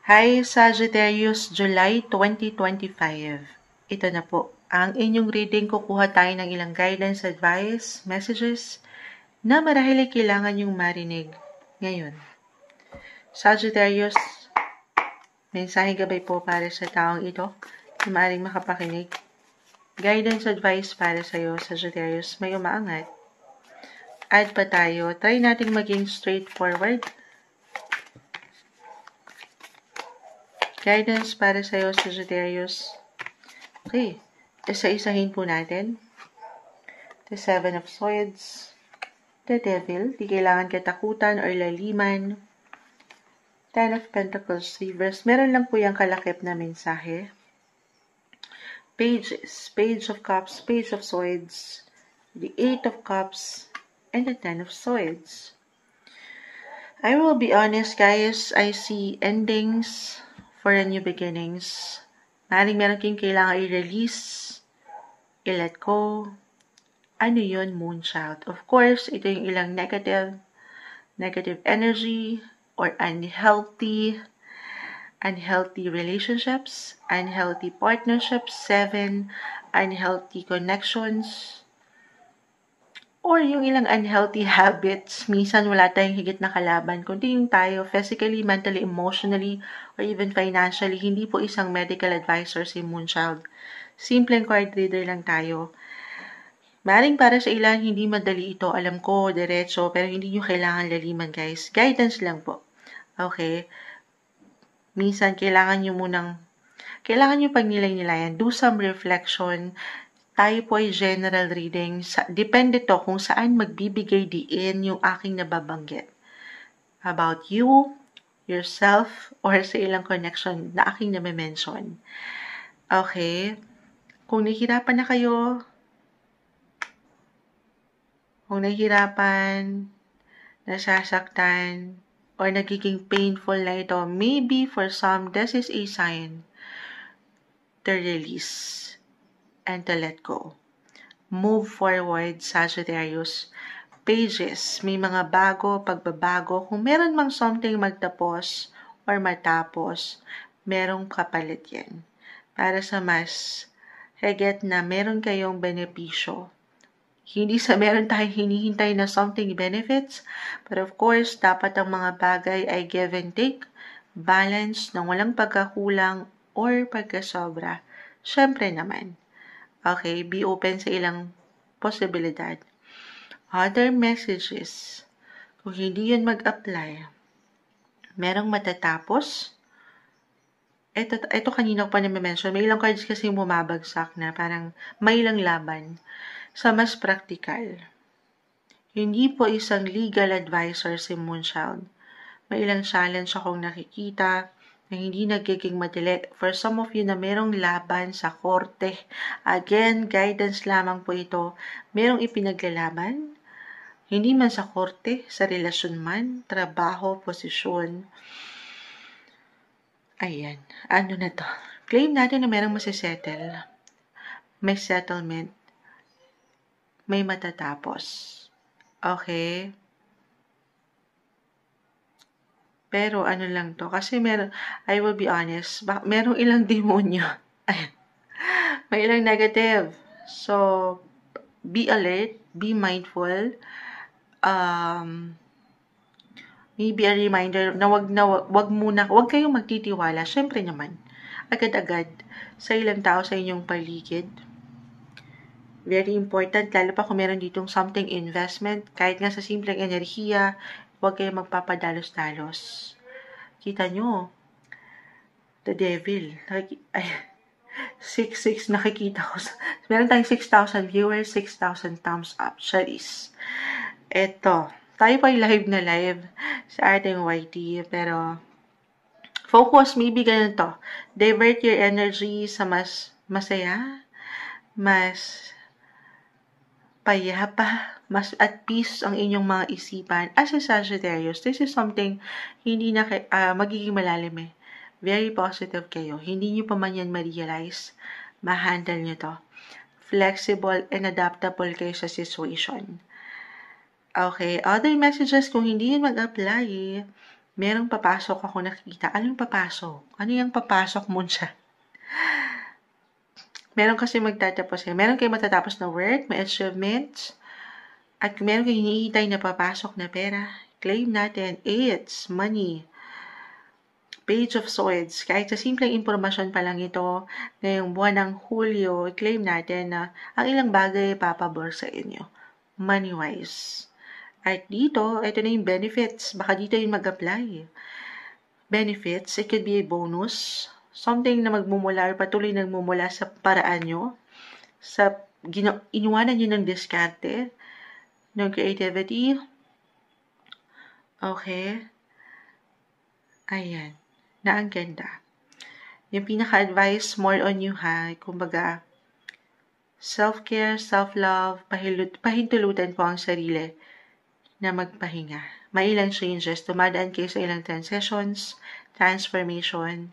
Hi Sagittarius, July 2025. Ito na po, ang inyong reading. Kukuha tayo ng ilang guidance, advice, messages na marahil ay kailangan yung marinig ngayon. Sagittarius, mensaheng gabay po para sa taong ito na maaaring makapakinig. Guidance, advice para sa iyo, Sagittarius, may umaangat. Add pa tayo, try nating maging straightforward. Guidance para sa iyo, Sagittarius. Okay, isa-isahin po natin. The Seven of Swords, the Devil, di kailangan katakutan or laliman. Ten of Pentacles, Reverse, meron lang po yung kalakip na mensahe. Pages, Page of Cups, Page of Swords, the Eight of Cups, and the Ten of Swords. I will be honest, guys, I see endings for a new beginnings. Meron kayong kailangan i-release, i-let go. Ano yun, Moonchild? Of course, ito yung ilang negative energy or unhealthy relationships, unhealthy partnerships, 7 unhealthy connections, or yung ilang unhealthy habits. Minsan wala tayong higit na kalaban, kundi yung tayo physically, mentally, emotionally, or even financially. Hindi po isang medical advisor si Moonchild. Simpleng card reader lang tayo. Maring para sa ilan, hindi madali ito. Alam ko, diretso, pero hindi nyo kailangan laliman, guys. Guidance lang po. Okay? Minsan, kailangan nyo pagnilay-nilayan. Do some reflection. Tayo po ay general reading. Depende to kung saan magbibigay diin yung aking nababanggit. About you, yourself, or sa ilang connection na aking name-mention. Okay? Kung nahihirapan na kayo, nasasaktan, or nagiging painful na ito, maybe for some, this is a sign to release and to let go. Move forward, Sagittarius. Pages, may mga pagbabago. Kung meron mang something magtapos or matapos, merong kapalit yan. Para sa mas higit na meron kayong benepisyo. Hindi sa meron tayong hinihintay na something benefits, but of course, dapat ang mga bagay ay give and take, balance, ng walang pagkakulang or pagkasobra. Syempre naman. Okay, be open sa ilang posibilidad. Other messages, kung hindi yun mag-apply, merong matatapos. Ito kanina ko pa na-mention, may ilang cards kasi bumabagsak na parang may ilang laban. Sa mas practical, hindi po isang legal advisor si Moonchild. May ilang challenge akong nakikita na hindi nagiging madali. For some of you na merong laban sa korte, again, guidance lamang po ito. Merong ipinaglalaban, hindi man sa korte, sa relasyon man, trabaho, posisyon. Ayan, ano na to? Claim natin na merong masisettle. May settlement. May matatapos. Okay? Pero ano lang to, kasi I will be honest, merong ilang demonyo. May ilang negative. So, be alert, be mindful. Maybe a reminder na wag kayong magtitiwala. Syempre naman, agad-agad sa ilang tao sa inyong paligid. Very important, lalo pa kung meron ditong something investment, kahit nga sa simpleng enerhiya, huwag kayong magpapadalos-dalos. Kita nyo, the devil. 6-6 nakikita ko. Meron tayong 6,000 viewers, 6,000 thumbs up. Charis. Eto, tayo pa live na live sa ating YT, pero focus, maybe ganito. Divert your energy sa mas masaya, mas payapa, mas at peace ang inyong mga isipan. As a Sagittarius, this is something hindi na magiging malalim eh. Very positive kayo. Hindi nyo pa man yan ma-realize. Ma-handle nyo to. Flexible and adaptable kayo sa situation. Okay, other messages, kung hindi yun mag-apply, Merong papasok ako nakikita. Anong papasok? Ano yung papasok mo dyan? Meron kasi magtatapos eh. Meron kayo matatapos na work, may achievements, at meron kayo hinihintay na papasok na pera. Claim natin. It's money. Page of Swords. Kahit sa simpleng impormasyon pa lang ito, ngayong buwan ng Hulyo, claim natin na ang ilang bagay papabor sa inyo. Money-wise. At dito, ito na yung benefits. Baka dito yung mag-apply. Benefits, it could be a bonus. Something na magmumula or patuloy nagmumula sa paraan nyo. Sa inuwanan nyo ng diskarte, ng creativity. Okay. Ayan. Na ang ganda. Yung pinaka-advice, more on you ha. Kumbaga, self-care, self-love, pahintulutan po ang sarili na magpahinga. May ilang changes. Tumadaan kayo sa ilang transitions, transformation,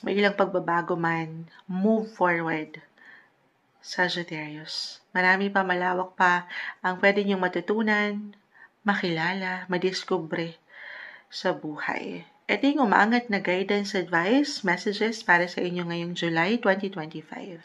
may ilang pagbabago man. Move forward, Sagittarius. Marami pa, malawak pa ang pwede niyong matutunan, makilala, madiskubre sa buhay. Ito yung umaangat na guidance, advice, messages para sa inyo ngayong July 2025.